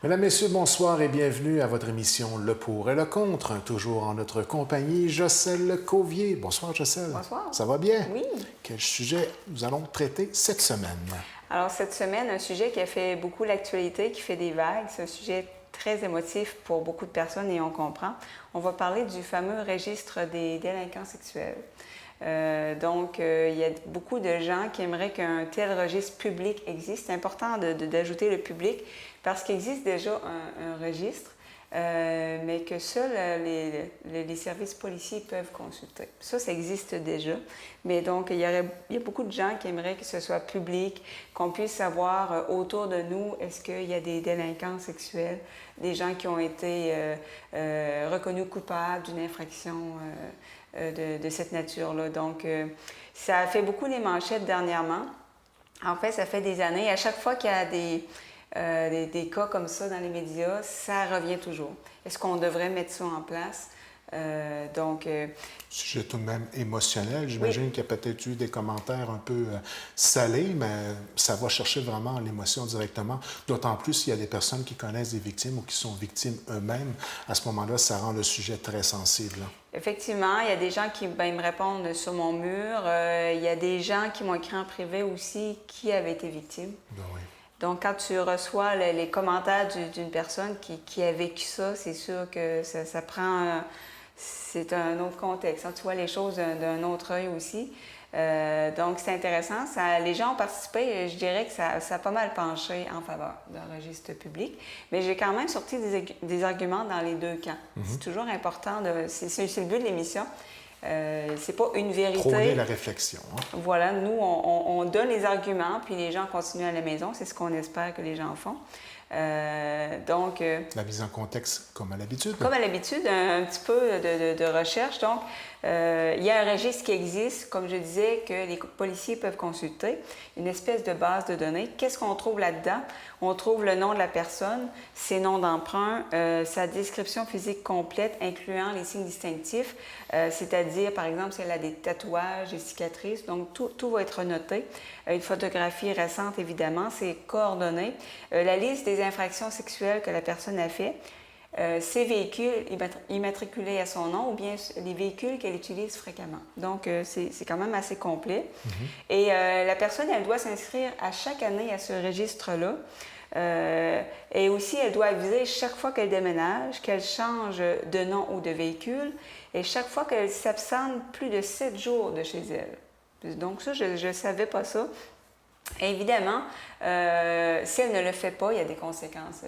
Mesdames, Messieurs, bonsoir et bienvenue à votre émission Le pour et le contre. Toujours en notre compagnie, Jocelyne Cauvier. Bonsoir, Jocelyne. Bonsoir. Ça va bien? Oui. Quel sujet nous allons traiter cette semaine? Alors, cette semaine, un sujet qui a fait beaucoup l'actualité, qui fait des vagues. C'est un sujet très émotif pour beaucoup de personnes et on comprend. On va parler du fameux registre des délinquants sexuels. Il y a beaucoup de gens qui aimeraient qu'un tel registre public existe. C'est important d'ajouter le public parce qu'il existe déjà un registre, mais que seuls les services policiers peuvent consulter. Ça existe déjà. Mais donc, il y a beaucoup de gens qui aimeraient que ce soit public, qu'on puisse savoir autour de nous, est-ce qu'il y a des délinquants sexuels, des gens qui ont été reconnus coupables d'une infraction de cette nature-là. Donc, ça a fait beaucoup les manchettes dernièrement. En fait, ça fait des années. À chaque fois qu'il y a des cas comme ça dans les médias, ça revient toujours. Est-ce qu'on devrait mettre ça en place? Sujet tout de même émotionnel. J'imagine oui. Qu'il y a peut-être eu des commentaires un peu salés, mais ça va chercher vraiment l'émotion directement. D'autant plus s'il y a des personnes qui connaissent des victimes ou qui sont victimes eux-mêmes. À ce moment-là, ça rend le sujet très sensible. Effectivement, il y a des gens qui me répondent sur mon mur. Il y a des gens qui m'ont écrit en privé aussi qui avaient été victimes. Ben oui. Donc, quand tu reçois les commentaires d'une personne qui a vécu ça, c'est sûr que ça prend... c'est un autre contexte. Tu vois les choses d'un autre œil aussi. Donc, c'est intéressant. Les gens ont participé. Je dirais que ça a pas mal penché en faveur d'un registre public. Mais j'ai quand même sorti des arguments dans les deux camps. Mm-hmm. C'est toujours important. C'est le but de l'émission. C'est pas une vérité. Prôner la réflexion. Hein? Voilà, nous, on donne les arguments, puis les gens continuent à la maison. C'est ce qu'on espère que les gens font. La mise en contexte, comme à l'habitude. Comme à l'habitude, un petit peu de recherche. Donc, il y a un registre qui existe, comme je disais, que les policiers peuvent consulter, une espèce de base de données. Qu'est-ce qu'on trouve là-dedans? On trouve le nom de la personne, ses noms d'emprunt, sa description physique complète, incluant les signes distinctifs, c'est-à-dire, par exemple, si elle a des tatouages, des cicatrices. Donc, tout va être noté. Une photographie récente, évidemment, ses coordonnées, la liste des infractions sexuelles que la personne a fait, ses véhicules immatriculés à son nom ou bien les véhicules qu'elle utilise fréquemment. Donc, c'est quand même assez complet. Mm-hmm. Et la personne, elle doit s'inscrire à chaque année à ce registre-là. Et aussi, elle doit aviser chaque fois qu'elle déménage, qu'elle change de nom ou de véhicule, et chaque fois qu'elle s'absente plus de 7 jours de chez elle. Donc ça, je ne savais pas ça. Évidemment, si elle ne le fait pas, il y a des conséquences.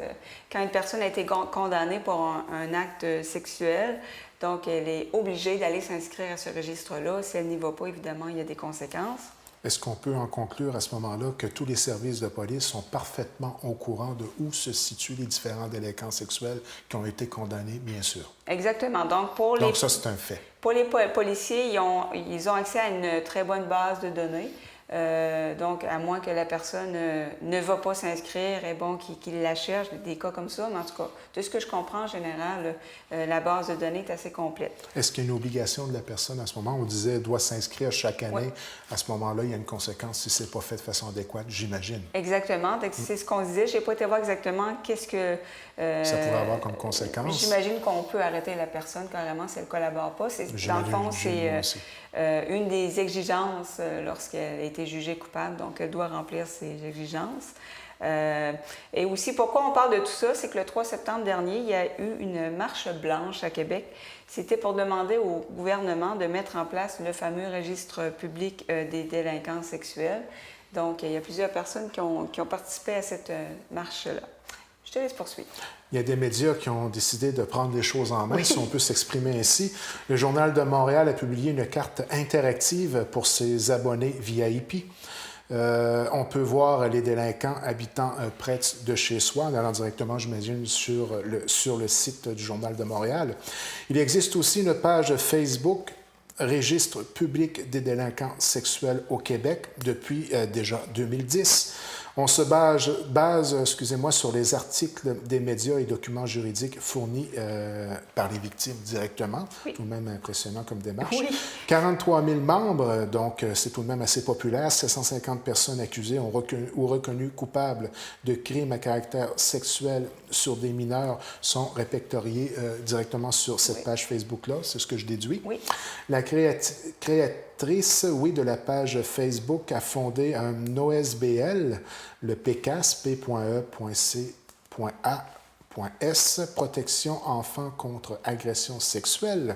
Quand une personne a été condamnée pour un acte sexuel, donc elle est obligée d'aller s'inscrire à ce registre-là. Si elle n'y va pas, évidemment, il y a des conséquences. Est-ce qu'on peut en conclure à ce moment-là que tous les services de police sont parfaitement au courant de où se situent les différents délinquants sexuels qui ont été condamnés, bien sûr? Exactement. Donc, ça, c'est un fait. Pour les policiers, ils ont accès à une très bonne base de données. Donc, à moins que la personne ne va pas s'inscrire et bon, qu'il la cherche, des cas comme ça. Mais en tout cas, de ce que je comprends en général, la base de données est assez complète. Est-ce qu'il y a une obligation de la personne à ce moment? On disait qu'elle doit s'inscrire chaque année. Oui. À ce moment-là, il y a une conséquence si ce n'est pas fait de façon adéquate, j'imagine. Exactement. Donc, c'est ce qu'on disait. Je n'ai pas été voir exactement qu'est-ce que... ça pourrait avoir comme conséquence. J'imagine qu'on peut arrêter la personne carrément si elle ne collabore pas. Dans le fond, c'est une des exigences lorsqu'elle a été jugée coupable. Donc, elle doit remplir ses exigences. Et aussi, pourquoi on parle de tout ça? C'est que le 3 septembre dernier, il y a eu une marche blanche à Québec. C'était pour demander au gouvernement de mettre en place le fameux registre public des délinquants sexuels. Donc, il y a plusieurs personnes qui ont participé à cette marche-là. Je te laisse poursuivre. Il y a des médias qui ont décidé de prendre les choses en main, oui. Si on peut s'exprimer ainsi. Le Journal de Montréal a publié une carte interactive pour ses abonnés VIP. On peut voir les délinquants habitant près de chez soi, en allant directement, j'imagine, sur le site du Journal de Montréal. Il existe aussi une page Facebook, Registre public des délinquants sexuels au Québec, depuis déjà 2010. On se base sur les articles des médias et documents juridiques fournis par les victimes directement. Oui. Tout de même impressionnant comme démarche. Oui. 43 000 membres, donc c'est tout de même assez populaire. 750 personnes accusées ou reconnues coupables de crimes à caractère sexuel sur des mineurs sont répertoriées directement sur cette page Facebook-là. C'est ce que je déduis. Oui. La créatrice, de la page Facebook a fondé un OSBL, le PECAS, P.E.C.A.S, Protection enfants contre agression sexuelle.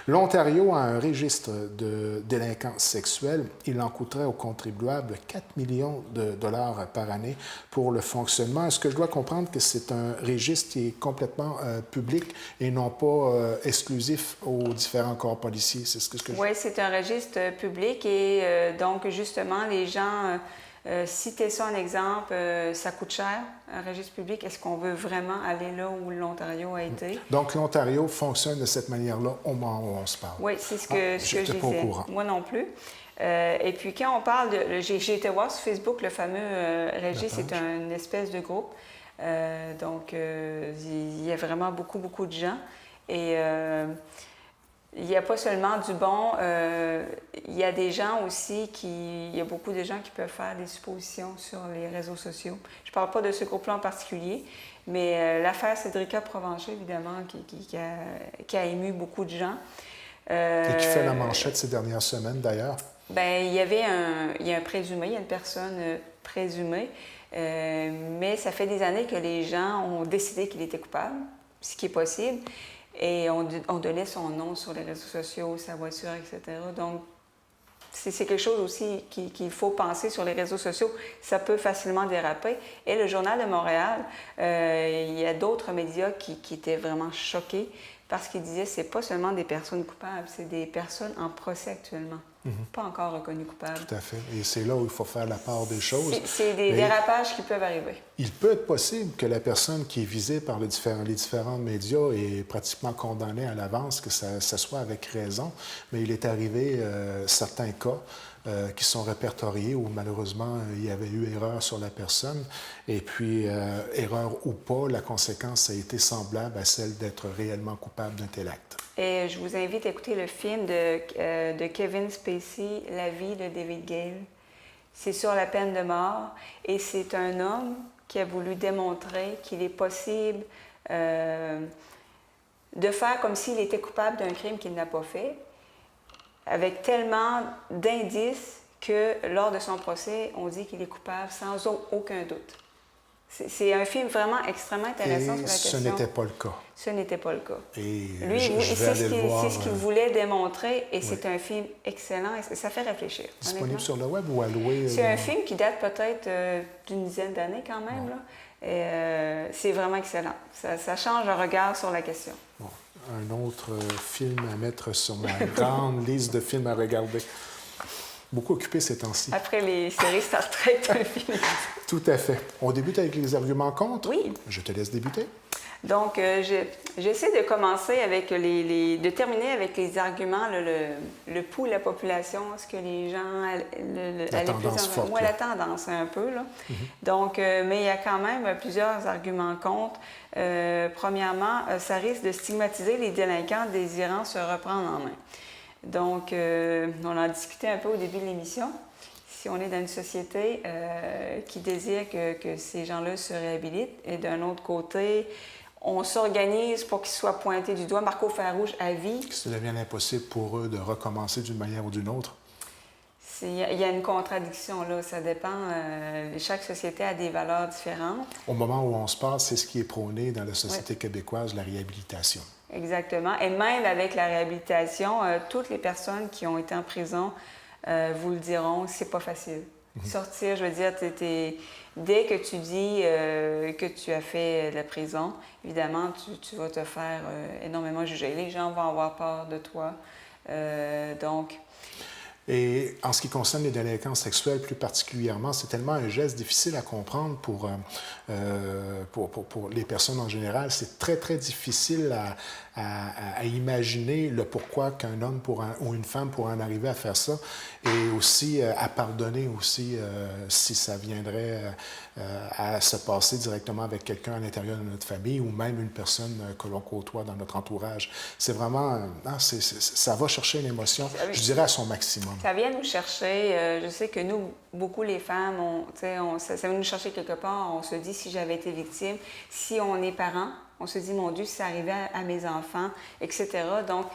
L'Ontario a un registre de délinquants sexuels. Il en coûterait aux contribuables 4 millions de dollars par année pour le fonctionnement. Est-ce que je dois comprendre que c'est un registre qui est complètement public et non pas exclusif aux différents corps policiers? C'est ce que Oui, c'est un registre public et donc, justement, les gens... citer ça en exemple, ça coûte cher, un registre public. Est-ce qu'on veut vraiment aller là où l'Ontario a été? Donc, l'Ontario fonctionne de cette manière-là au moment où on se parle. Oui, c'est ce que je disais. Pas au courant. Moi non plus. Et puis, quand on parle de... J'ai été voir sur Facebook le fameux registre, c'est une espèce de groupe. Donc, il y a vraiment beaucoup, beaucoup de gens. Et... il n'y a pas seulement du bon, il y a des gens aussi il y a beaucoup de gens qui peuvent faire des suppositions sur les réseaux sociaux. Je ne parle pas de ce groupe-là en particulier, mais l'affaire Cédrica Provencher, évidemment, qui a ému beaucoup de gens. Et qui fait la manchette ces dernières semaines, d'ailleurs. Bien, il y a un présumé, il y a une personne présumée, mais ça fait des années que les gens ont décidé qu'il était coupable, ce qui est possible. Et on donnait son nom sur les réseaux sociaux, sa voiture, etc. Donc, c'est quelque chose aussi qu'il faut penser sur les réseaux sociaux. Ça peut facilement déraper. Et le Journal de Montréal, il y a d'autres médias qui étaient vraiment choqués parce qu'ils disaient que ce n'est pas seulement des personnes coupables, c'est des personnes en procès actuellement, pas encore reconnues coupables. Tout à fait. Et c'est là où il faut faire la part des choses. C'est des dérapages qui peuvent arriver. Il peut être possible que la personne qui est visée par les différents médias est pratiquement condamnée à l'avance, que ça soit avec raison, mais il est arrivé certains cas qui sont répertoriés où malheureusement il y avait eu erreur sur la personne et puis erreur ou pas, la conséquence a été semblable à celle d'être réellement coupable d'un tel acte. Et je vous invite à écouter le film de Kevin Spacey, La vie de David Gale. C'est sur la peine de mort et c'est un homme qui a voulu démontrer qu'il est possible de faire comme s'il était coupable d'un crime qu'il n'a pas fait, avec tellement d'indices que lors de son procès, on dit qu'il est coupable sans aucun doute. C'est un film vraiment extrêmement intéressant sur la question. Ce n'était pas le cas. Ce n'était pas le cas. Et lui, c'est ce qu'il voulait démontrer et c'est un film excellent et ça fait réfléchir. Disponible sur le web ou à louer? C'est un film qui date peut-être d'une dizaine d'années quand même. Là. Et c'est vraiment excellent. Ça change le regard sur la question. Bon. Un autre film à mettre sur ma grande liste de films à regarder. Beaucoup occupé ces temps-ci. Après les séries Star Trek, un film. Tout à fait. On débute avec les arguments contre? Oui. Je te laisse débuter. Donc, j'essaie de commencer avec de terminer avec les arguments, le pouls de la population, ce que les gens la tendance forte. Moi, la tendance un peu, là. Donc, mais il y a quand même plusieurs arguments contre. Premièrement, ça risque de stigmatiser les délinquants désirant se reprendre en main. Donc, on en a discuté un peu au début de l'émission. Si on est dans une société qui désire que ces gens-là se réhabilitent, et d'un autre côté, on s'organise pour qu'ils soient pointés du doigt, marqués au fer rouge à vie. Ça devient impossible pour eux de recommencer d'une manière ou d'une autre. Il y a une contradiction, là. Ça dépend. Chaque société a des valeurs différentes. Au moment où on se parle, c'est ce qui est prôné dans la société québécoise, la réhabilitation. Exactement. Et même avec la réhabilitation, toutes les personnes qui ont été en prison vous le diront, c'est pas facile. Sortir, je veux dire, dès que tu dis que tu as fait de la prison, évidemment, tu vas te faire énormément juger. Les gens vont avoir peur de toi. Donc... Et en ce qui concerne les délinquants sexuels plus particulièrement, c'est tellement un geste difficile à comprendre pour les personnes en général. C'est très, très difficile à imaginer le pourquoi qu'un homme ou une femme pourrait en arriver à faire ça, et aussi à pardonner aussi si ça viendrait à se passer directement avec quelqu'un à l'intérieur de notre famille ou même une personne que l'on côtoie dans notre entourage. C'est vraiment, ça va chercher l'émotion, je dirais, à son maximum. Ça vient nous chercher, je sais que nous, beaucoup les femmes, ça vient nous chercher quelque part, on se dit si j'avais été victime, si on est parent, on se dit, mon Dieu, si ça arrivait à mes enfants, etc. Donc,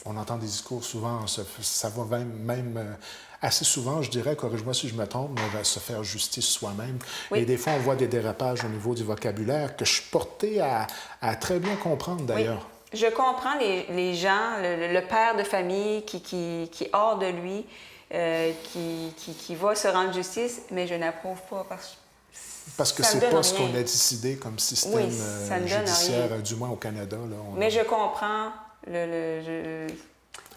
on entend des discours souvent, ça va même assez souvent, je dirais, corrige-moi si je me trompe, mais se faire justice soi-même. Oui. Et des fois, on voit des dérapages au niveau du vocabulaire que je suis porté à très bien comprendre, d'ailleurs. Oui. Je comprends les gens, le père de famille qui est hors de lui, qui va se rendre justice, mais je n'approuve pas parce que c'est pas ce qu'on a décidé comme système judiciaire, du moins au Canada. Là, mais je comprends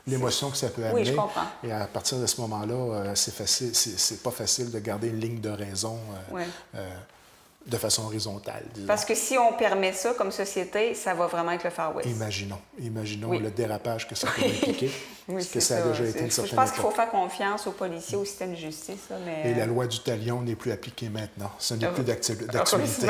l'émotion que ça peut amener. Oui, je comprends. Et à partir de ce moment-là, c'est pas facile de garder une ligne de raison de façon horizontale. Disons. Parce que si on permet ça comme société, ça va vraiment être le Far West. Imaginons le dérapage que ça peut impliquer. Oui, que ça a déjà été une certaine Je pense qu'il faut faire confiance aux policiers, au système de justice. Là, mais... Et la loi du talion n'est plus appliquée maintenant. Ce n'est plus d'actualité.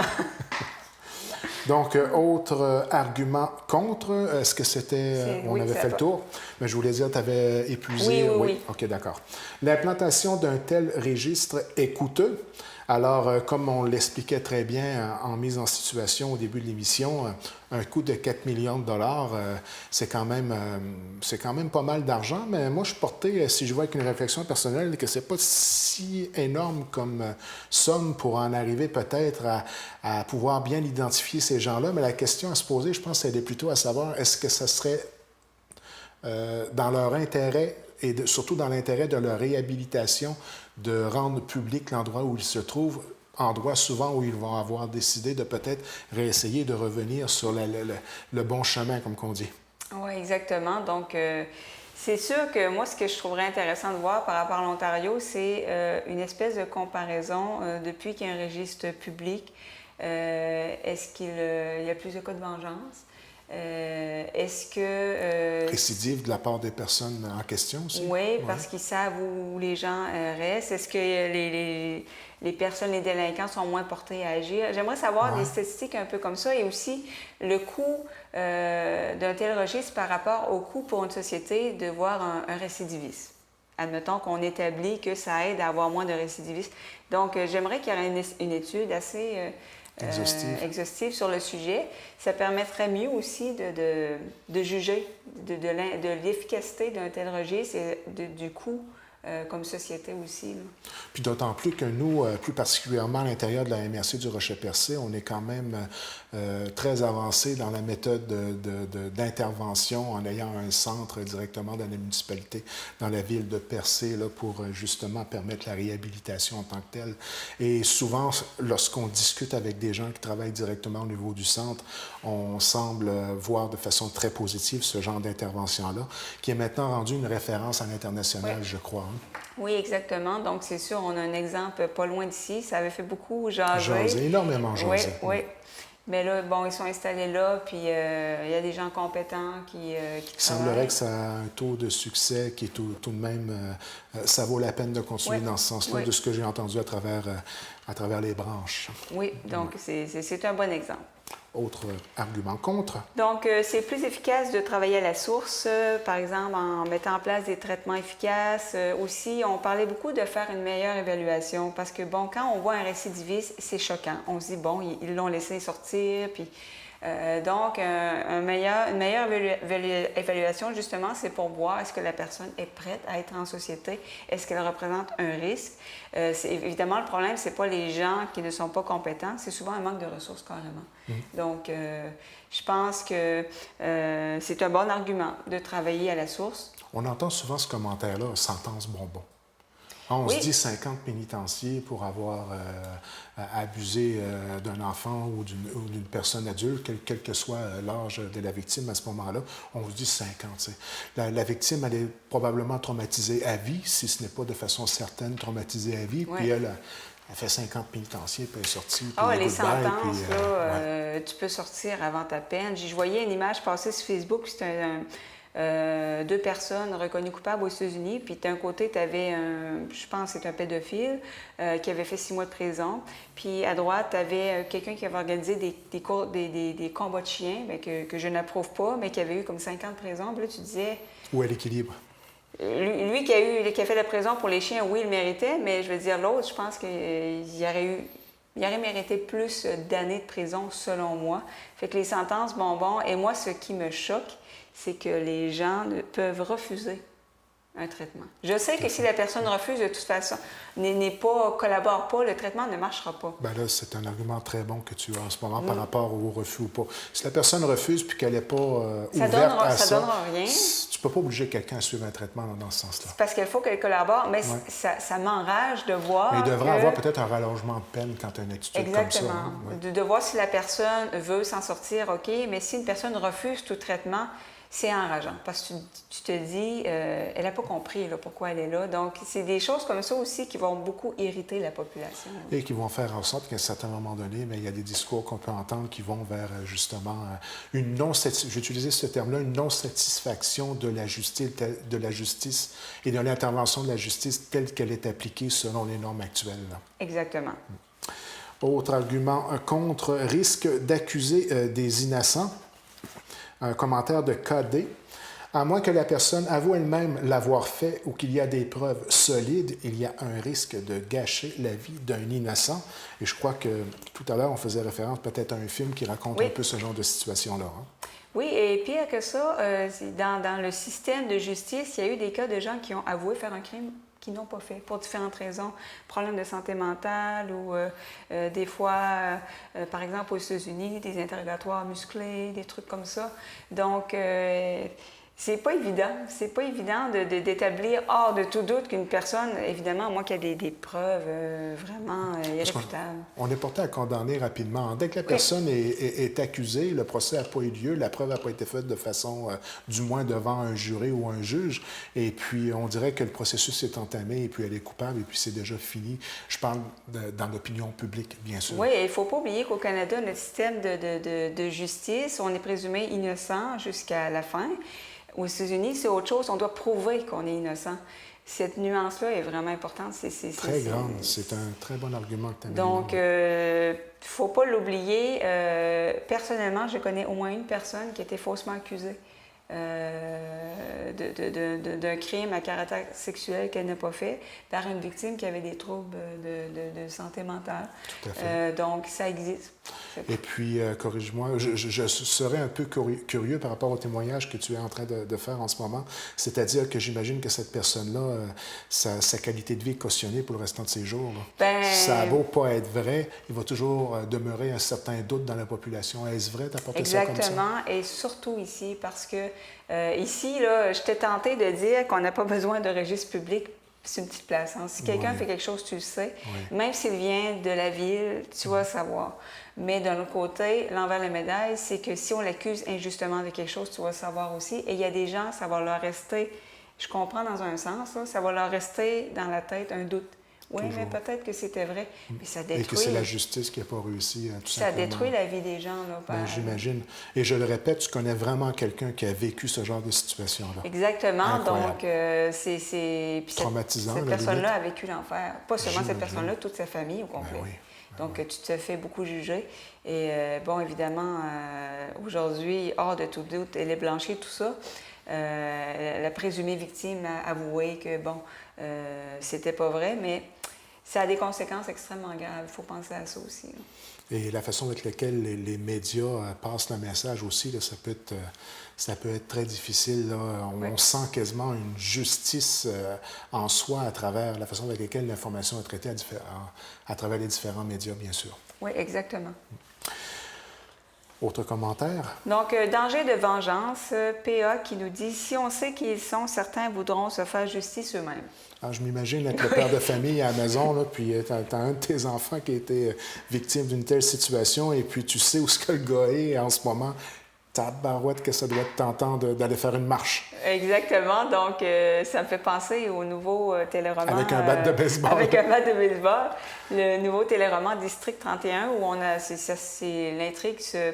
Donc, autre argument contre, est-ce que c'était... on avait fait le tour, mais je voulais dire, tu avais épuisé... Oui. OK, d'accord. L'implantation d'un tel registre est coûteux. Alors, comme on l'expliquait très bien en mise en situation au début de l'émission, un coût de 4 millions de dollars, c'est quand même pas mal d'argent, mais moi, je suis porté, si je vois avec une réflexion personnelle, que c'est pas si énorme comme somme pour en arriver peut-être à pouvoir bien identifier ces gens-là, mais la question à se poser, je pense, elle est plutôt à savoir, est-ce que ça serait dans leur intérêt et surtout dans l'intérêt de leur réhabilitation, de rendre public l'endroit où ils se trouvent, endroit souvent où ils vont avoir décidé de peut-être réessayer de revenir sur le bon chemin, comme qu'on dit. Oui, exactement. Donc, c'est sûr que moi, ce que je trouverais intéressant de voir par rapport à l'Ontario, c'est une espèce de comparaison depuis qu'il y a un registre public. Est-ce qu'il y a plus de cas de vengeance? Est-ce que... récidive de la part des personnes en question aussi? Oui, parce qu'ils savent où les gens restent. Est-ce que les personnes, les délinquants sont moins portés à agir? J'aimerais savoir des statistiques un peu comme ça et aussi le coût d'un tel registre par rapport au coût pour une société de voir un récidiviste. Admettons qu'on établit que ça aide à avoir moins de récidivistes. Donc, j'aimerais qu'il y ait une étude assez... exhaustive sur le sujet. Ça permettrait mieux aussi de juger de l'efficacité d'un tel registre et du coût comme société aussi. Là. Puis d'autant plus que nous, plus particulièrement à l'intérieur de la MRC du Rocher-Percé, on est quand même très avancé dans la méthode d'intervention en ayant un centre directement dans la municipalité, dans la ville de Percé, là, pour justement permettre la réhabilitation en tant que telle. Et souvent, lorsqu'on discute avec des gens qui travaillent directement au niveau du centre, on semble voir de façon très positive ce genre d'intervention-là, qui est maintenant rendu une référence à l'international, je crois. Oui, exactement. Donc, c'est sûr, on a un exemple pas loin d'ici. Ça avait fait beaucoup jaser. Énormément jaser. Oui. Mais là, bon, ils sont installés là, puis il y a des gens compétents qui Il semblerait que ça a un taux de succès qui est tout de même... ça vaut la peine de continuer dans ce sens-là, de ce que j'ai entendu à travers les branches. Oui, donc c'est un bon exemple. Autre argument contre? Donc, c'est plus efficace de travailler à la source, par exemple, en mettant en place des traitements efficaces. Aussi, on parlait beaucoup de faire une meilleure évaluation parce que, bon, quand on voit un récidiviste, c'est choquant. On se dit, bon, ils l'ont laissé sortir, puis... donc, une meilleure évaluation, justement, c'est pour voir est-ce que la personne est prête à être en société, est-ce qu'elle représente un risque. Évidemment, le problème, ce n'est pas les gens qui ne sont pas compétents, c'est souvent un manque de ressources carrément. Donc, je pense que c'est un bon argument de travailler à la source. On entend souvent ce commentaire-là, sentence bonbon. On se dit 50 pénitenciers pour avoir abusé d'un enfant ou d'une personne adulte, quel que soit l'âge de la victime à ce moment-là. On se dit 50. La victime, elle est probablement traumatisée à vie, si ce n'est pas de façon certaine traumatisée à vie. Puis elle elle fait 50 pénitenciers, puis elle est sortie. Puis Ah, les goodbye, sentences, puis, là, tu peux sortir avant ta peine. Je voyais une image passer sur Facebook, c'était deux personnes reconnues coupables aux États-Unis, puis d'un côté, tu avais, je pense que c'est un pédophile qui avait fait 6 mois de prison, puis à droite, tu avais quelqu'un qui avait organisé des combats de chiens, bien, que je n'approuve pas, mais qui avait eu comme 5 ans de prison. Puis là, tu disais... Où est l'équilibre? Lui qui a fait la prison pour les chiens, oui, il le méritait, mais je veux dire, l'autre, je pense qu'il aurait mérité plus d'années de prison, selon moi. Fait que les sentences, bon. Et moi, ce qui me choque, c'est que les gens peuvent refuser un traitement. Je sais que si la personne refuse, de toute façon, collabore pas, le traitement ne marchera pas. Bien là, c'est un argument très bon que tu as en ce moment par rapport au refus ou pas. Si la personne refuse puis qu'elle n'est pas ouverte à ça, ça donnera rien. Tu ne peux pas obliger quelqu'un à suivre un traitement dans ce sens-là. C'est parce qu'il faut qu'elle collabore, mais ça m'enrage de voir. Mais il devrait avoir peut-être un rallongement de peine quand tu as une attitude comme ça. Exactement. Hein? De voir si la personne veut s'en sortir, OK, mais si une personne refuse tout traitement, c'est enrageant parce que tu te dis, elle n'a pas compris là, pourquoi elle est là. Donc, c'est des choses comme ça aussi qui vont beaucoup irriter la population. Et qui vont faire en sorte qu'à un certain moment donné, mais il y a des discours qu'on peut entendre qui vont vers justement une j'ai utilisé ce terme-là, une non-satisfaction de la justice et de l'intervention de la justice telle qu'elle est appliquée selon les normes actuelles. Là. Exactement. Autre argument contre, risque d'accuser des innocents. Un commentaire de KD. À moins que la personne avoue elle-même l'avoir fait ou qu'il y a des preuves solides, il y a un risque de gâcher la vie d'un innocent. Et je crois que tout à l'heure, on faisait référence peut-être à un film qui raconte un peu ce genre de situation-là. Hein? Oui, et pire que ça, dans le système de justice, il y a eu des cas de gens qui ont avoué faire un crime qui n'ont pas fait, pour différentes raisons. Problèmes de santé mentale ou des fois, par exemple, aux États-Unis, des interrogatoires musclés, des trucs comme ça. Donc, c'est pas évident. C'est pas évident d'établir hors de tout doute qu'une personne, évidemment, à moins qu'il y ait des preuves vraiment irréfutables. On est porté à condamner rapidement. Dès que la personne est accusée, le procès n'a pas eu lieu, la preuve n'a pas été faite de façon, du moins devant un jury ou un juge, et puis on dirait que le processus est entamé, et puis elle est coupable, et puis c'est déjà fini. Je parle dans l'opinion publique, bien sûr. Oui, il ne faut pas oublier qu'au Canada, notre système de justice, on est présumé innocent jusqu'à la fin. Aux États-Unis, c'est autre chose. On doit prouver qu'on est innocent. Cette nuance-là est vraiment importante. Très grande. C'est un très bon argument que tu as mis. Donc, il ne faut pas l'oublier. Personnellement, je connais au moins une personne qui a été faussement accusée d'un crime à caractère sexuel qu'elle n'a pas fait par une victime qui avait des troubles de santé mentale. Tout à fait. Donc, ça existe. Et puis, corrige-moi, je serais un peu curieux par rapport au témoignage que tu es en train de faire en ce moment. C'est-à-dire que j'imagine que cette personne-là, sa qualité de vie est cautionnée pour le restant de ses jours. Ça a beau pas être vrai, il va toujours demeurer un certain doute dans la population. Est-ce vrai d'apporter ça comme ça? Exactement, et surtout ici, parce que ici, là, j'étais tentée de dire qu'on n'a pas besoin de registre public. C'est une petite place. Hein? Si quelqu'un fait quelque chose, tu le sais. Même s'il vient de la ville, tu vas le savoir. Mais d'un autre côté, l'envers de la médaille, c'est que si on l'accuse injustement de quelque chose, tu vas le savoir aussi. Et il y a des gens, ça va leur rester, je comprends dans un sens, là, ça va leur rester dans la tête un doute. Oui, mais peut-être que c'était vrai. Mais ça détruit... Et que c'est la justice qui n'a pas réussi, tout ça simplement. Détruit la vie des gens. Là, par... J'imagine. Et je le répète, tu connais vraiment quelqu'un qui a vécu ce genre de situation-là. Exactement. Incroyable. Donc, c'est... traumatisant. Cette personne-là a vécu l'enfer. Pas seulement cette personne-là, toute sa famille au complet. Ben oui. Donc, tu te fais beaucoup juger. Et bon, évidemment, aujourd'hui, hors de tout doute, elle est blanchie, tout ça. La présumée victime a avoué que, bon, c'était pas vrai, mais ça a des conséquences extrêmement graves. Il faut penser à ça aussi. Là. Et la façon avec laquelle les médias passent le message aussi, là, ça peut être très difficile. Là. On sent quasiment une justice en soi à travers la façon avec laquelle l'information est traitée à travers les différents médias, bien sûr. Oui, exactement. Autre commentaire? Donc, danger de vengeance, PA qui nous dit « Si on sait qui ils sont, certains voudront se faire justice eux-mêmes. » Alors, je m'imagine être le père de famille à la maison, là, puis tu as un de tes enfants qui a été victime d'une telle situation, et puis tu sais où ce que le gars est en ce moment. Tabarouette que ça doit être tentant d'aller faire une marche. Exactement. Donc, ça me fait penser au nouveau téléroman. Avec un bat de baseball. Avec un bat de baseball. Le nouveau téléroman District 31, où l'intrigue se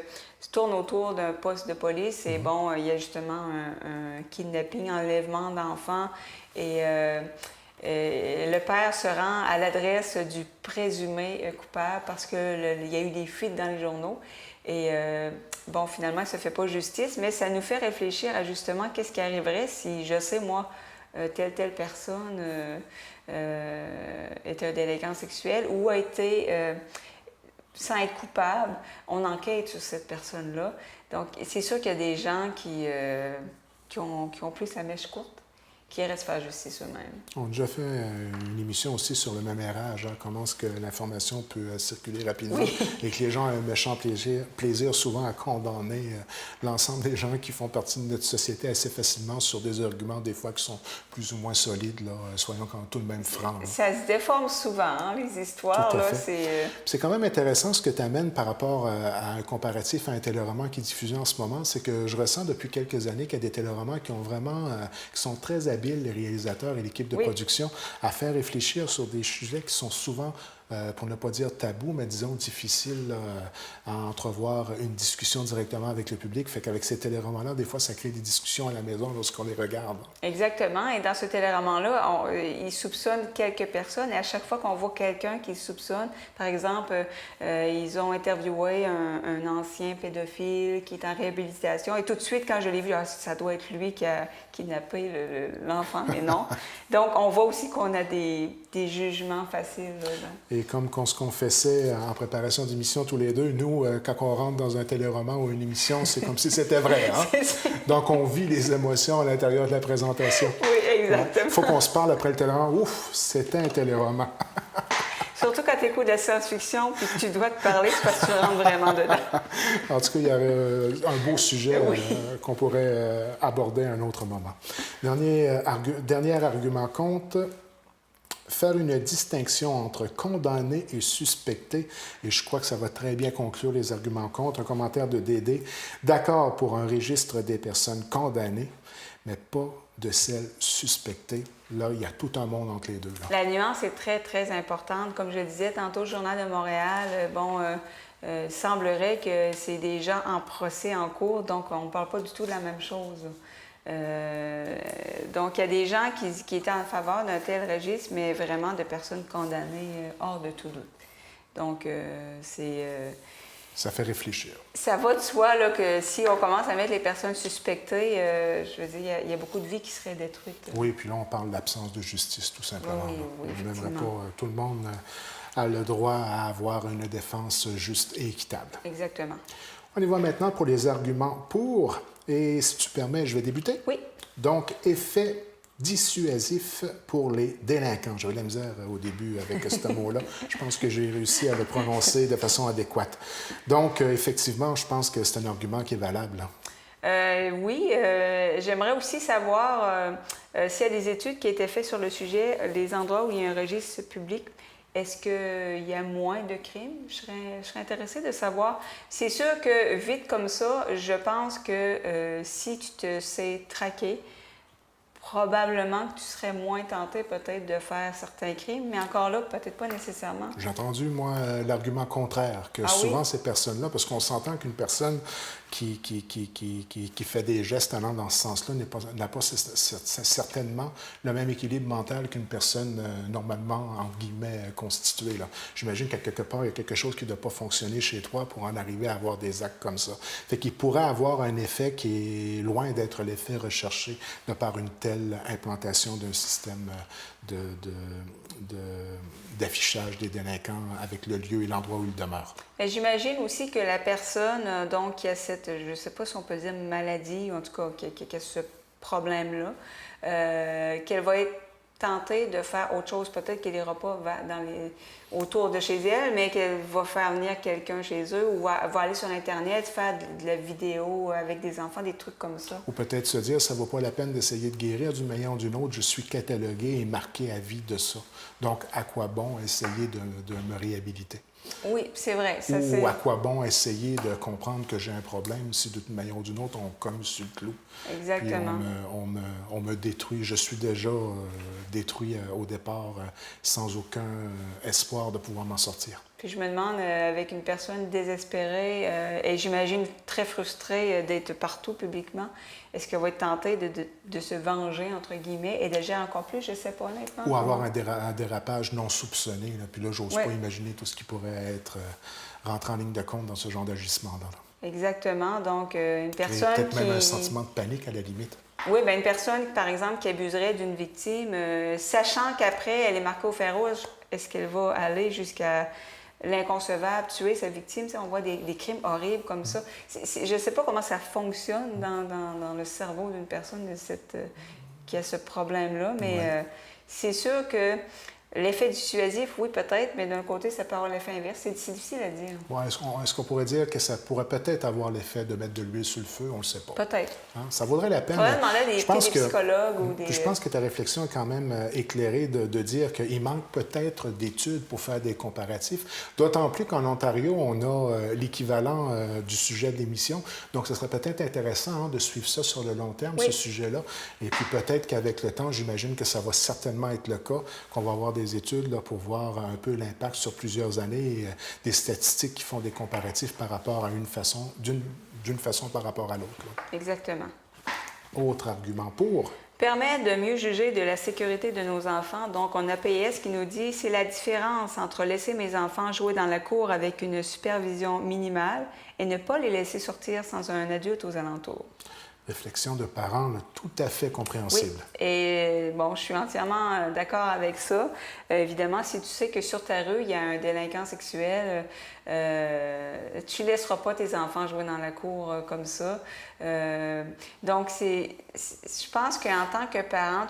tourne autour d'un poste de police. Et bon, il y a justement un kidnapping, enlèvement d'enfants. Et le père se rend à l'adresse du présumé coupable parce qu'il y a eu des fuites dans les journaux. Et bon, finalement, ça ne fait pas justice, mais ça nous fait réfléchir à justement qu'est-ce qui arriverait si, je sais, moi, telle personne est un délinquant sexuel ou a été, sans être coupable, on enquête sur cette personne-là. Donc, c'est sûr qu'il y a des gens qui ont plus la mèche courte, qui restent faire justice eux-mêmes. On a déjà fait une émission aussi sur le mémérage, hein, comment est-ce que l'information peut circuler rapidement et que les gens ont un méchant plaisir souvent à condamner l'ensemble des gens qui font partie de notre société assez facilement sur des arguments des fois qui sont plus ou moins solides, là, soyons quand tout de même francs. Ça se déforme souvent, hein, les histoires. Tout à là, fait. C'est quand même intéressant ce que tu amènes par rapport à un comparatif à un téléroman qui est diffusé en ce moment, c'est que je ressens depuis quelques années qu'il y a des téléromans qui ont vraiment, qui sont très habiles, les réalisateurs et l'équipe de production, à faire réfléchir sur des sujets qui sont souvent, pour ne pas dire tabous, mais disons difficiles à entrevoir une discussion directement avec le public. Fait qu'avec ces téléromans-là, des fois, ça crée des discussions à la maison lorsqu'on les regarde. Exactement. Et dans ce téléroman-là, il soupçonne quelques personnes. Et à chaque fois qu'on voit quelqu'un qui soupçonne, par exemple, ils ont interviewé un ancien pédophile qui est en réhabilitation. Et tout de suite, quand je l'ai vu, ça doit être lui qui a kidnappé l'enfant, mais non. Donc, on voit aussi qu'on a des jugements faciles. Là. Et comme qu'on se confessait en préparation d'émission tous les deux, nous, quand on rentre dans un téléroman ou une émission, c'est comme si c'était vrai. Hein? Donc, on vit les émotions à l'intérieur de la présentation. Oui, exactement. Il faut qu'on se parle après le téléroman. Ouf, c'était un téléroman. Surtout quand tu écoutes de la science-fiction puis que tu dois te parler, c'est parce que tu rentres vraiment dedans. En tout cas, il y aurait un beau sujet qu'on pourrait aborder à un autre moment. Dernier argument contre, faire une distinction entre condamné et suspecté, et je crois que ça va très bien conclure les arguments contre. Un commentaire de Dédé, d'accord pour un registre des personnes condamnées, mais pas de celles suspectées. Là, il y a tout un monde entre les deux. Là. La nuance est très, très importante. Comme je disais tantôt, le Journal de Montréal, semblerait que c'est des gens en procès en cours, donc on ne parle pas du tout de la même chose. Donc, il y a des gens qui étaient en faveur d'un tel registre, mais vraiment de personnes condamnées hors de tout doute. Donc, ça fait réfléchir. Ça va de soi là, que si on commence à mettre les personnes suspectées, je veux dire, il y a beaucoup de vies qui seraient détruites. Oui, puis là, on parle d'absence de justice, tout simplement. Oui, on n'aimerait pas tout le monde a le droit à avoir une défense juste et équitable. Exactement. On y va maintenant pour les arguments pour. Et si tu permets, je vais débuter. Oui. Donc, effet dissuasif pour les délinquants. J'avais de la misère au début avec ce mot-là. Je pense que j'ai réussi à le prononcer de façon adéquate. Donc, effectivement, je pense que c'est un argument qui est valable. Oui, j'aimerais aussi savoir s'il y a des études qui ont été faites sur le sujet, les endroits où il y a un registre public. Est-ce qu'il y a moins de crimes? Je serais intéressée de savoir. C'est sûr que vite comme ça, je pense que si tu te sais traquer, probablement que tu serais moins tenté peut-être de faire certains crimes, mais encore là, peut-être pas nécessairement. J'ai entendu, moi, l'argument contraire, que souvent ces personnes-là, parce qu'on s'entend qu'une personne qui fait des gestes allant dans ce sens-là n'a pas certainement le même équilibre mental qu'une personne normalement, entre guillemets, constituée. J'imagine qu'à quelque part, il y a quelque chose qui ne doit pas fonctionner chez toi pour en arriver à avoir des actes comme ça. Fait qu'il pourrait avoir un effet qui est loin d'être l'effet recherché de par une telle implantation d'un système d'affichage des délinquants avec le lieu et l'endroit où ils demeurent. J'imagine aussi que la personne donc, qui a cette, je ne sais pas si on peut dire maladie, ou en tout cas qui a ce problème-là, qu'elle va être tentée de faire autre chose. Peut-être qu'elle n'ira pas autour de chez elle, mais qu'elle va faire venir quelqu'un chez eux ou va aller sur Internet, faire de la vidéo avec des enfants, des trucs comme ça. Ou peut-être se dire, ça ne vaut pas la peine d'essayer de guérir d'une manière ou d'une autre, je suis catalogué et marqué à vie de ça. Donc, à quoi bon essayer de me réhabiliter? Oui, c'est vrai. Ça, Ou à quoi bon essayer de comprendre que j'ai un problème si d'une manière ou d'une autre, on cogne sur le clou. Exactement. Puis on me détruit. Je suis déjà détruit au départ sans aucun espoir de pouvoir m'en sortir. Puis je me demande, avec une personne désespérée et j'imagine très frustrée d'être partout publiquement, est-ce qu'elle va être tentée de se venger, entre guillemets, et d'agir encore plus? Je ne sais pas honnêtement. Ou avoir un dérapage non soupçonné. Là. Puis là, j'ose Ouais. pas imaginer tout ce qui pourrait être rentré en ligne de compte dans ce genre d'agissement-là. Exactement. Donc, une personne Peut-être qui... même un sentiment de panique à la limite. Oui, bien, une personne, par exemple, qui abuserait d'une victime, sachant qu'après, elle est marquée au fer rouge, est-ce qu'elle va aller jusqu'à l'inconcevable, tuer sa victime? Tu sais, on voit des crimes horribles comme ça. Je ne sais pas comment ça fonctionne dans le cerveau d'une personne qui a ce problème-là, mais Ouais. c'est sûr que l'effet dissuasif, oui, peut-être, mais d'un côté, ça peut avoir l'effet inverse. C'est difficile à dire. Ouais, est-ce qu'on pourrait dire que ça pourrait peut-être avoir l'effet de mettre de l'huile sur le feu? On ne le sait pas. Peut-être. Hein? Ça vaudrait la peine. Il faudrait demander à des pense que, psychologues ou des... Puis je pense que ta réflexion est quand même éclairée de dire qu'il manque peut-être d'études pour faire des comparatifs. D'autant plus qu'en Ontario, on a l'équivalent du sujet de l'émission. Donc, ce serait peut-être intéressant de suivre ça sur le long terme, Oui. ce sujet-là. Et puis peut-être qu'avec le temps, j'imagine que ça va certainement être le cas, qu'on va avoir des études là, pour voir un peu l'impact sur plusieurs années, et, des statistiques qui font des comparatifs par rapport à d'une façon par rapport à l'autre. Là. Exactement. Autre argument pour. Permet de mieux juger de la sécurité de nos enfants. Donc, on a PS qui nous dit « C'est la différence entre laisser mes enfants jouer dans la cour avec une supervision minimale et ne pas les laisser sortir sans un adulte aux alentours. » Réflexion de parents là, tout à fait compréhensible. Oui, et bon, je suis entièrement d'accord avec ça. Évidemment, si tu sais que sur ta rue, il y a un délinquant sexuel, tu ne laisseras pas tes enfants jouer dans la cour comme ça. Donc, je pense qu'en tant que parent,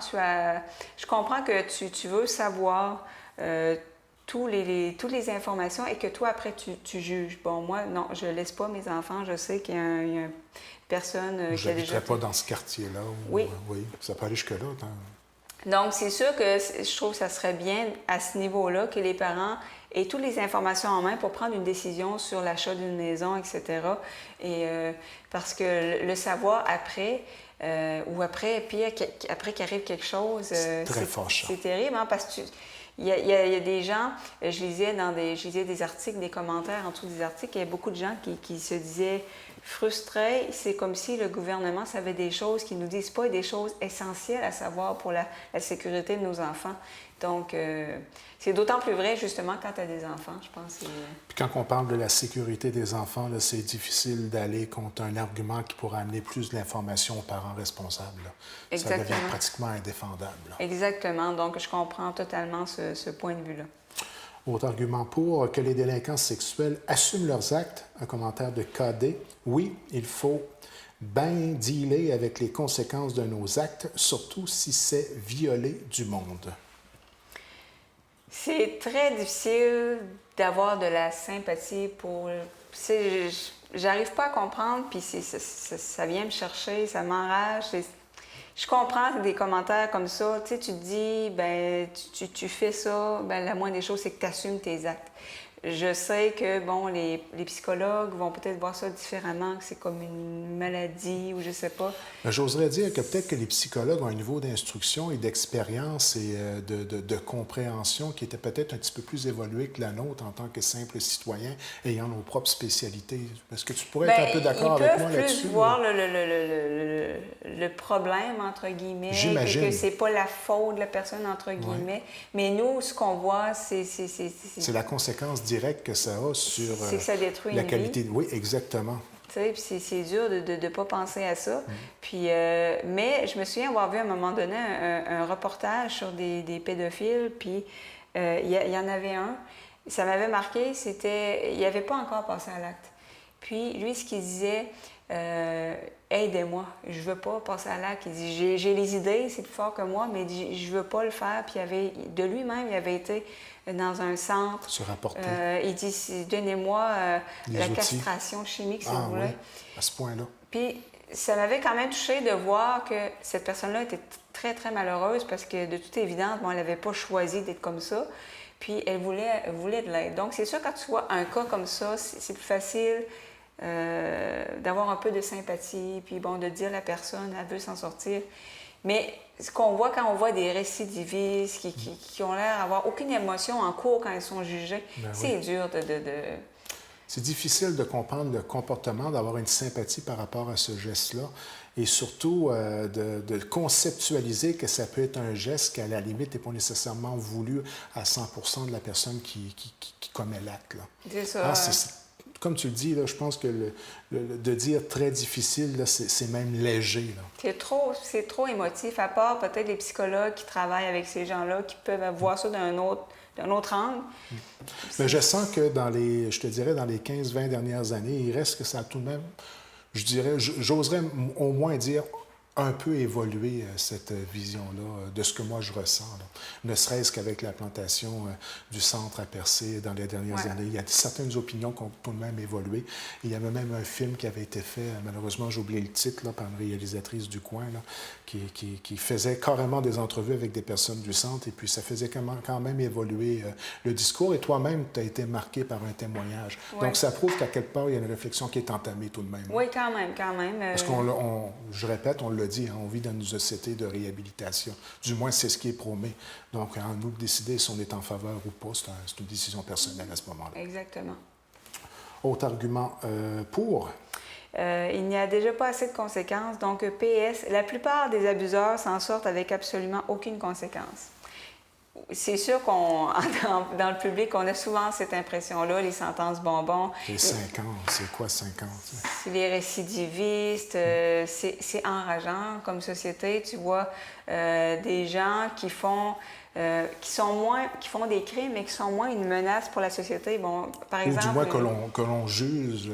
je comprends que tu veux savoir toutes les informations et que toi, après, tu juges. Bon, moi, non, je ne laisse pas mes enfants. Je sais qu'il y a une personne qui a déjà... Je n'habiterais pas dans ce quartier-là. Oui. Oui, ça peut aller jusque-là. Donc, c'est sûr que je trouve que ça serait bien à ce niveau-là que les parents aient toutes les informations en main pour prendre une décision sur l'achat d'une maison, etc. Et parce que le savoir après, ou après, puis après qu'il arrive quelque chose, c'est très fâchant. C'est terrible, hein, parce que il y a des gens, je lisais des articles, des commentaires en dessous des articles, il y a beaucoup de gens qui se disaient frustrés. C'est comme si le gouvernement savait des choses qu'ils ne nous disent pas et des choses essentielles à savoir pour la sécurité de nos enfants. Donc, c'est d'autant plus vrai, justement, quand tu as des enfants, je pense. Puis quand on parle de la sécurité des enfants, là, c'est difficile d'aller contre un argument qui pourrait amener plus d'informations aux parents responsables. Là. Exactement. Ça devient pratiquement indéfendable. Là. Exactement. Donc, je comprends totalement ce point de vue-là. Autre argument pour que les délinquants sexuels assument leurs actes, un commentaire de KD. Oui, il faut bien dealer avec les conséquences de nos actes, surtout si c'est violer du monde. C'est très difficile d'avoir de la sympathie pour... J'arrive pas à comprendre, puis ça vient me chercher, ça m'enrage. Je comprends des commentaires comme ça. Tu sais, tu te dis, ben tu fais ça, ben la moindre des choses, c'est que tu assumes tes actes. Je sais que, bon, les psychologues vont peut-être voir ça différemment, que c'est comme une maladie ou je sais pas. J'oserais dire que peut-être que les psychologues ont un niveau d'instruction et d'expérience et de compréhension qui était peut-être un petit peu plus évolué que la nôtre en tant que simple citoyen ayant nos propres spécialités. Est-ce que tu pourrais être un peu d'accord avec moi là-dessus? Ils peuvent plus voir le problème, entre guillemets, J'imagine. que c'est pas la faute de la personne, entre guillemets. Ouais. Mais nous, ce qu'on voit, c'est la conséquence directe que ça a sur que ça détruit la qualité. Oui, exactement. Tu sais, puis c'est dur de ne pas penser à ça. Puis, mais je me souviens avoir vu à un moment donné un reportage sur des pédophiles, puis il y en avait un. Ça m'avait marqué, il n'avait pas encore passé à l'acte. Puis lui, ce qu'il disait, aidez-moi, je veux pas passer à l'acte. Il dit, j'ai les idées, c'est plus fort que moi, mais je veux pas le faire. Puis de lui-même, il avait été dans un centre. Se rapporter. Il dit, donnez-moi la outils. Castration chimique, si vous voulez. Oui, à ce point-là. Puis ça m'avait quand même touchée de voir que cette personne-là était très, très malheureuse parce que, de toute évidence, bon, elle n'avait pas choisi d'être comme ça. puis elle voulait de l'aide. Donc, c'est sûr, quand tu vois un cas comme ça, c'est plus facile d'avoir un peu de sympathie, puis bon, de dire à la personne, elle veut s'en sortir. Mais ce qu'on voit quand on voit des récidivistes qui ont l'air d'avoir aucune émotion en cours quand ils sont jugés, c'est dur de... C'est difficile de comprendre le comportement, d'avoir une sympathie par rapport à ce geste-là et surtout de conceptualiser que ça peut être un geste qui, à la limite, n'est pas nécessairement voulu à 100% de la personne qui commet l'acte. C'est ça. Comme tu le dis, là, je pense que de dire très difficile, c'est même léger. Là. C'est trop émotif, à part peut-être les psychologues qui travaillent avec ces gens-là, qui peuvent voir ça d'un autre angle. Mais je sens que dans les 15-20 dernières années, il reste que ça a tout de même, j'oserais au moins dire, un peu évolué cette vision-là de ce que moi je ressens. Là. Ne serait-ce qu'avec la plantation du centre à Percé dans les dernières années. Il y a certaines opinions qui ont tout de même évolué. Il y avait même un film qui avait été fait, malheureusement j'ai oublié le titre, là, par une réalisatrice du coin, là, qui faisait carrément des entrevues avec des personnes du centre et puis ça faisait quand même évoluer le discours et toi-même tu as été marqué par un témoignage. Donc ça prouve qu'à quelque part il y a une réflexion qui est entamée tout de même. Oui, quand même. Parce je répète, on l'a dit, on vit dans une société de réhabilitation. Du moins, c'est ce qui est promis. Donc, à nous de décider si on est en faveur ou pas, c'est une décision personnelle à ce moment-là. Exactement. Autre argument pour? Il n'y a déjà pas assez de conséquences. Donc, PS, la plupart des abuseurs s'en sortent avec absolument aucune conséquence. C'est sûr dans le public, on a souvent cette impression-là, les sentences bonbons. Les 5 ans, c'est quoi 5 ans? C'est les récidivistes, c'est enrageant comme société. Tu vois des gens qui font des crimes, mais qui sont moins une menace pour la société. Bon, par exemple, ou du moins que l'on juge.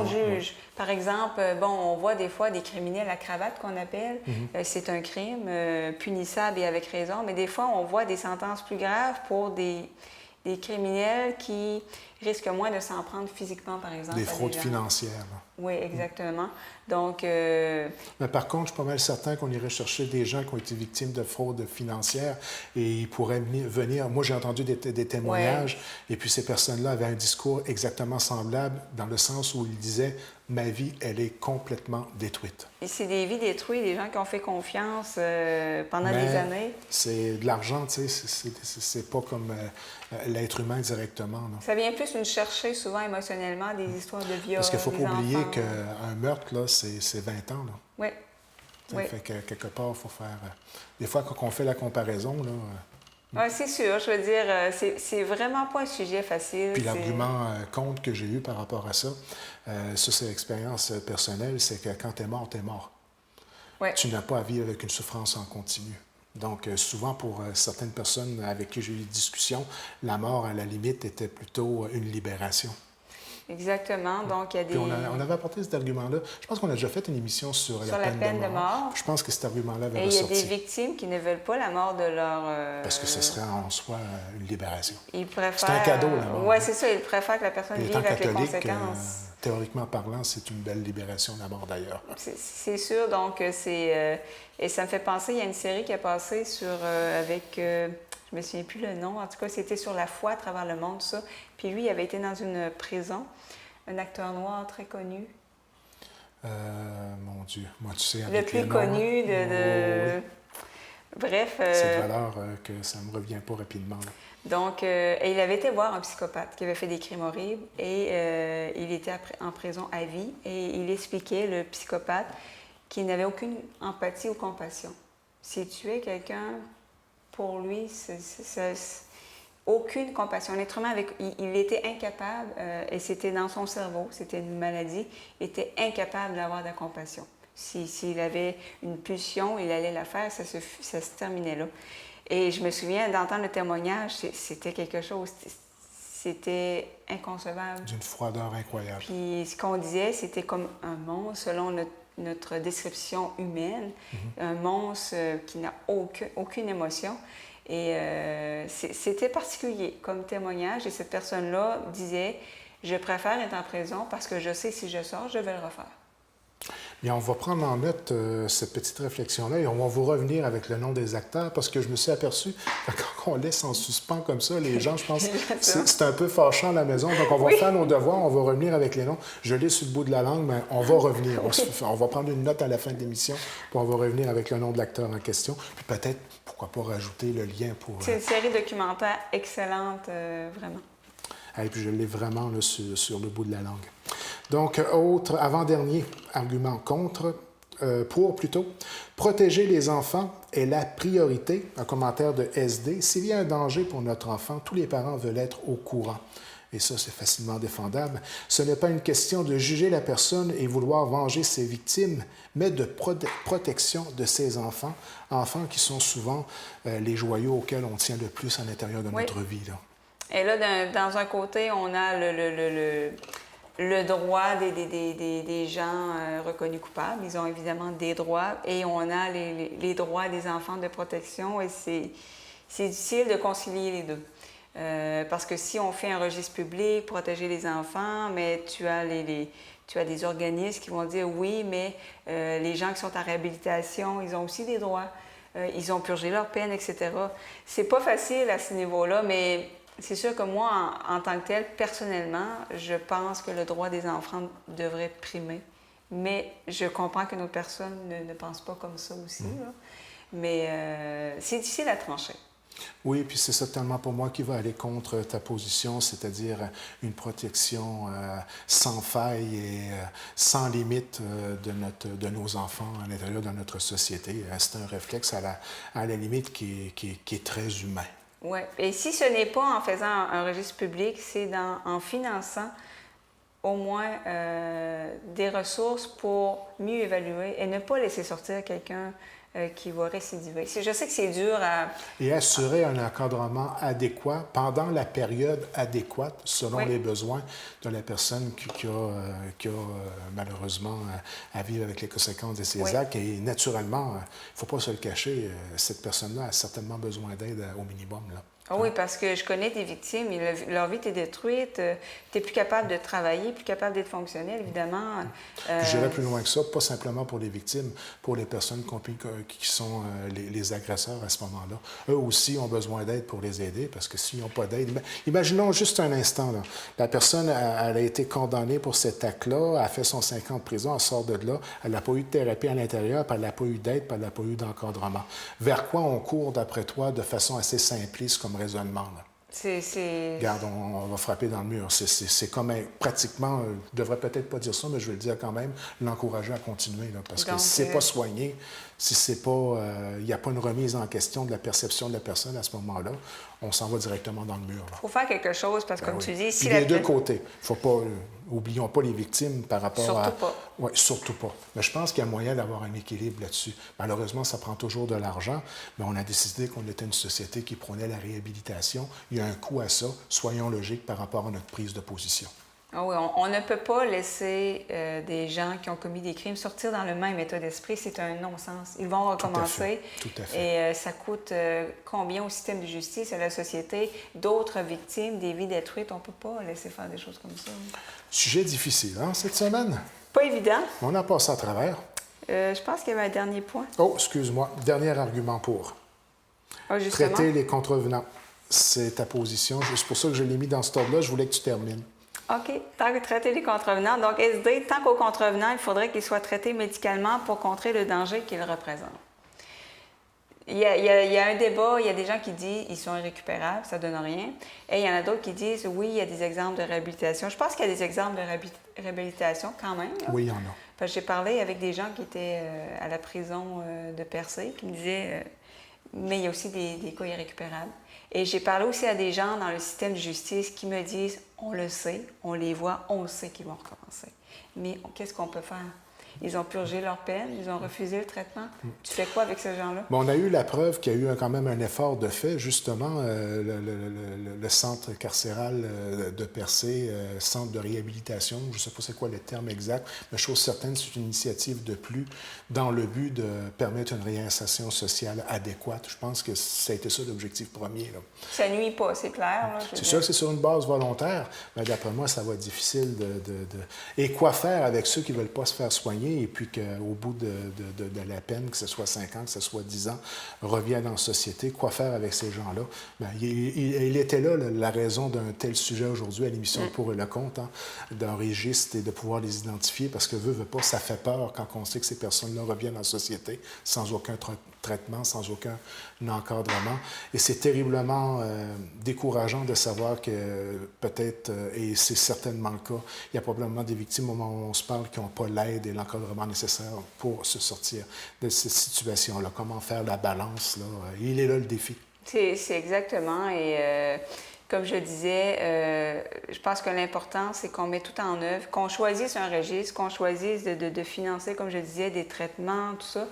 Juge. Par exemple, on voit des fois des criminels à cravate qu'on appelle. C'est un crime punissable et avec raison, mais des fois, on voit des sentences plus graves pour des criminels qui risquent moins de s'en prendre physiquement, par exemple. Des fraudes financières. Oui, exactement. Donc... Mais par contre, je suis pas mal certain qu'on irait chercher des gens qui ont été victimes de fraudes financières et ils pourraient venir... Moi, j'ai entendu des témoignages et puis ces personnes-là avaient un discours exactement semblable dans le sens où ils disaient « ma vie, elle est complètement détruite ». Et c'est des vies détruites, des gens qui ont fait confiance pendant des années. C'est de l'argent, tu sais, c'est pas comme l'être humain directement. Non? Ça vient plus nous chercher souvent émotionnellement des histoires de viol. Parce qu'il ne faut pas oublier qu'un meurtre, là, c'est 20 ans. Là. Oui. Fait que quelque part, il faut faire... Des fois, quand on fait la comparaison, là... Oui, c'est sûr. Je veux dire, c'est vraiment pas un sujet facile. Puis l'argument contre que j'ai eu par rapport à ça, c'est l'expérience personnelle, c'est que quand tu es mort, tu es mort. Ouais. Tu n'as pas à vivre avec une souffrance en continu. Donc, souvent, pour certaines personnes avec qui j'ai eu des discussions, la mort, à la limite, était plutôt une libération. Exactement. Donc, il y a des... Puis on avait apporté cet argument-là. Je pense qu'on a déjà fait une émission sur la peine de mort. Je pense que cet argument-là avait ressorti. Et il y a des victimes qui ne veulent pas la mort de leur... Parce que ce serait en soi une libération. Ils préfèrent... C'est un cadeau, la mort. Oui, c'est ça. Ils préfèrent que la personne vive avec les conséquences. Théoriquement parlant, c'est une belle libération, la mort, d'ailleurs. C'est sûr. Donc, et ça me fait penser, il y a une série qui a passé avec... je me souviens plus le nom. En tout cas, c'était sur la foi à travers le monde, ça. Puis lui, il avait été dans une prison. Un acteur noir très connu. Mon Dieu. Moi, tu sais, le plus connu de... Oui. Bref... C'est de valeur que ça ne me revient pas rapidement. Là. Donc, il avait été voir un psychopathe qui avait fait des crimes horribles et il était en prison à vie. Et il expliquait, le psychopathe, qu'il n'avait aucune empathie ou compassion. S'il tuait quelqu'un, pour lui, aucune compassion. L'être humain, il était incapable, et c'était dans son cerveau, c'était une maladie, il était incapable d'avoir de la compassion. S'il avait une pulsion, il allait la faire, ça se terminait là. Et je me souviens d'entendre le témoignage, c'était quelque chose, c'était inconcevable. D'une froideur incroyable. Puis ce qu'on disait, c'était comme un monstre, selon notre description humaine, un monstre qui n'a aucune émotion. Et c'était particulier comme témoignage. Et cette personne-là disait, je préfère être en prison parce que je sais si je sors, je vais le refaire. Bien, on va prendre en note cette petite réflexion-là et on va vous revenir avec le nom des acteurs parce que je me suis aperçu que quand on laisse en suspens comme ça, les gens, je pense, c'est un peu fâchant à la maison. Donc, on va faire nos devoirs, on va revenir avec les noms. Je l'ai sur le bout de la langue, mais on va revenir. On va prendre une note à la fin de l'émission, puis on va revenir avec le nom de l'acteur en question. Puis peut-être, pourquoi pas rajouter le lien pour... C'est une série documentaire excellente, vraiment. Et puis je l'ai vraiment là, sur le bout de la langue. Donc, autre, avant-dernier argument contre, pour plutôt, protéger les enfants est la priorité. Un commentaire de SD. S'il y a un danger pour notre enfant, tous les parents veulent être au courant. Et ça, c'est facilement défendable. Ce n'est pas une question de juger la personne et vouloir venger ses victimes, mais de protection de ses enfants, enfants qui sont souvent les joyaux auxquels on tient le plus à l'intérieur de notre vie, là. Et là, dans un côté, on a le droit des gens reconnus coupables. Ils ont évidemment des droits. Et on a les droits des enfants de protection. Et c'est difficile de concilier les deux. Parce que si on fait un registre public, protéger les enfants, mais tu as des organismes qui vont dire oui, mais les gens qui sont en réhabilitation, ils ont aussi des droits. Ils ont purgé leur peine, etc. C'est pas facile à ce niveau-là, mais... C'est sûr que moi, en tant que tel, personnellement, je pense que le droit des enfants devrait primer. Mais je comprends que d'autres personnes ne pensent pas comme ça aussi. Là. Mais c'est difficile à trancher. Oui, puis c'est certainement pour moi qui va aller contre ta position, c'est-à-dire une protection sans faille et sans limite de nos enfants à l'intérieur de notre société. C'est un réflexe à la limite qui est très humain. Oui. Et si ce n'est pas en faisant un registre public, c'est en finançant au moins des ressources pour mieux évaluer et ne pas laisser sortir quelqu'un qui va récidiver. Je sais que c'est dur à... Et assurer un encadrement adéquat pendant la période adéquate selon les besoins de la personne qui a malheureusement à vivre avec les conséquences de ses actes. Et naturellement, il ne faut pas se le cacher, cette personne-là a certainement besoin d'aide au minimum, là. Ah oui, parce que je connais des victimes, leur vie est détruite, tu n'es plus capable de travailler, plus capable d'être fonctionnel, évidemment. J'irais plus loin que ça, pas simplement pour les victimes, pour les personnes qui sont les agresseurs à ce moment-là. Eux aussi ont besoin d'aide pour les aider, parce que s'ils n'ont pas d'aide... Imaginons juste un instant, là. La personne, elle a été condamnée pour cet acte-là, elle a fait son 5 ans de prison, elle sort de là, elle n'a pas eu de thérapie à l'intérieur, puis elle n'a pas eu d'aide, puis elle n'a pas eu d'encadrement. Vers quoi on court, d'après toi, de façon assez simpliste comme raisonnement, là? Regarde, on va frapper dans le mur. C'est comme pratiquement, je devrais peut-être pas dire ça, mais je vais le dire quand même, l'encourager à continuer, là, parce que si c'est pas soigné, si c'est pas, il n'y a pas une remise en question de la perception de la personne à ce moment-là, on s'en va directement dans le mur. Il faut faire quelque chose, parce que comme tu dis... Si les deux côtés. Faut pas, oublions pas les victimes par rapport surtout pas. Oui, surtout pas. Mais je pense qu'il y a moyen d'avoir un équilibre là-dessus. Malheureusement, ça prend toujours de l'argent, mais on a décidé qu'on était une société qui prônait la réhabilitation. Il y a un coût à ça. Soyons logiques par rapport à notre prise de position. Ah oui, on ne peut pas laisser des gens qui ont commis des crimes sortir dans le même état d'esprit. C'est un non-sens. Ils vont recommencer. Tout à fait. Et ça coûte combien au système de justice, à la société, d'autres victimes, des vies détruites. On ne peut pas laisser faire des choses comme ça. Sujet difficile, hein, cette semaine? Pas évident. On a passé à travers. Je pense qu'il y avait un dernier point. Oh, excuse-moi. Dernier argument pour. Ah, justement. Traiter les contrevenants. C'est ta position. C'est pour ça que je l'ai mis dans ce ordre-là. Je voulais que tu termines. OK. Tant que traiter les contrevenants. Donc, SD, tant qu'aux contrevenants, il faudrait qu'ils soient traités médicalement pour contrer le danger qu'ils représentent. Il y a un débat, il y a des gens qui disent qu'ils sont irrécupérables, ça ne donne rien. Et il y en a d'autres qui disent oui, il y a des exemples de réhabilitation. Je pense qu'il y a des exemples de réhabilitation quand même. Là. Oui, il y en a. Parce que j'ai parlé avec des gens qui étaient à la prison de Percé, qui me disaient mais il y a aussi des cas irrécupérables. Et j'ai parlé aussi à des gens dans le système de justice qui me disent on le sait, on les voit, on sait qu'ils vont recommencer. Mais qu'est-ce qu'on peut faire? Ils ont purgé leur peine, ils ont refusé le traitement. Tu fais quoi avec ces gens-là? Bon, on a eu la preuve qu'il y a eu quand même un effort de fait, justement, le centre carcéral de Percé, centre de réhabilitation, je ne sais pas c'est quoi le terme exact, mais chose certaine, c'est une initiative de plus dans le but de permettre une réinsertion sociale adéquate. Je pense que ça a été ça l'objectif premier, là. Ça nuit pas, c'est clair. C'est sûr que c'est sur une base volontaire, mais d'après moi, ça va être difficile Et quoi faire avec ceux qui ne veulent pas se faire soigner? citoyen et puis qu'au bout de la peine, que ce soit 5 ans, que ce soit 10 ans, reviennent en société. Quoi faire avec ces gens-là? Bien, il était là, la raison d'un tel sujet aujourd'hui à l'émission Pour et le contre, hein, d'un registre et de pouvoir les identifier parce que veut pas, ça fait peur quand on sait que ces personnes-là reviennent en société sans aucun traitement, sans aucun encadrement. Et c'est terriblement décourageant de savoir que peut-être, et c'est certainement le cas, il y a probablement des victimes au moment où on se parle qui n'ont pas l'aide et l'encadrement nécessaire pour se sortir de cette situation-là. Comment faire la balance, là? Il est là le défi. C'est exactement. Et comme je disais, je pense que l'important, c'est qu'on met tout en œuvre, qu'on choisisse un registre, qu'on choisisse de financer, comme je disais, des traitements, tout ça,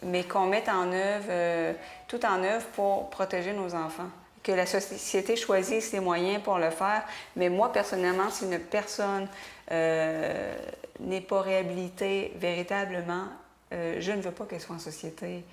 mais qu'on mette en œuvre, tout en œuvre pour protéger nos enfants. Que la société choisisse les moyens pour le faire. Mais moi, personnellement, si une personne n'est pas réhabilitée véritablement, je ne veux pas qu'elle soit en société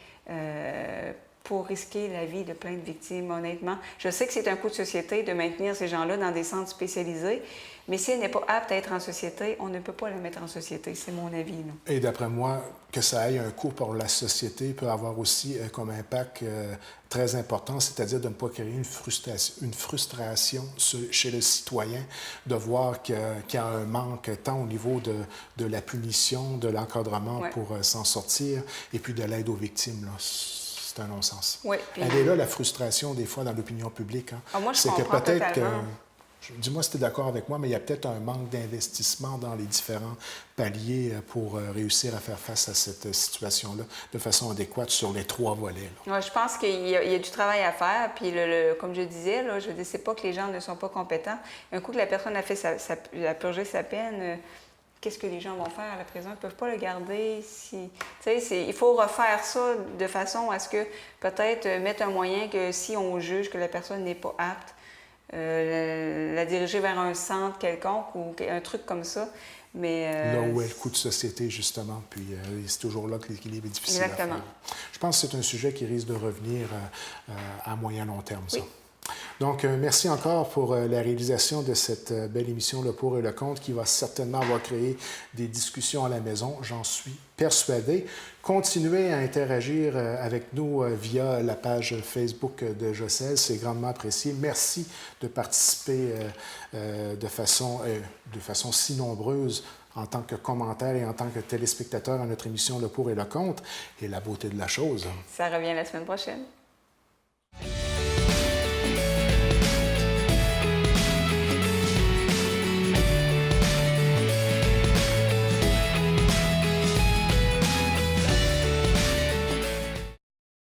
pour risquer la vie de plein de victimes, honnêtement. Je sais que c'est un coût de société de maintenir ces gens-là dans des centres spécialisés, mais si elle n'est pas apte à être en société, on ne peut pas la mettre en société. C'est mon avis, là. Et d'après moi, que ça ait un coût pour la société peut avoir aussi comme impact très important, c'est-à-dire de ne pas créer une frustration chez le citoyen, de voir qu'il y a un manque tant au niveau de la punition, de l'encadrement pour s'en sortir, et puis de l'aide aux victimes, là. C'est un non-sens. Oui, puis... Elle est là, la frustration, des fois, dans l'opinion publique. Hein. Ah, moi, je c'est que comprends peut-être totalement. dis-moi si tu es d'accord avec moi, mais il y a peut-être un manque d'investissement dans les différents paliers pour réussir à faire face à cette situation-là de façon adéquate sur les 3 volets. Ouais, je pense qu'il y a du travail à faire. Puis, comme je disais, là, je ne dis pas que les gens ne sont pas compétents. Un coup que la personne a fait a purgé sa peine, qu'est-ce que les gens vont faire à la prison? Ils ne peuvent pas le garder. Il faut refaire ça de façon à ce que peut-être mettre un moyen que si on juge que la personne n'est pas apte, la diriger vers un centre quelconque ou un truc comme ça. Mais, là où est le coût de société, justement. Puis c'est toujours là que l'équilibre est difficile exactement. à faire. Je pense que c'est un sujet qui risque de revenir à moyen-long terme, ça. Oui. Donc, merci encore pour la réalisation de cette belle émission Le Pour et le Contre qui va certainement avoir créé des discussions à la maison, j'en suis persuadé. Continuez à interagir avec nous via la page Facebook de Jocel, c'est grandement apprécié. Merci de participer de façon si nombreuse en tant que commentaire et en tant que téléspectateur à notre émission Le Pour et le Contre. Et la beauté de la chose. Ça revient la semaine prochaine.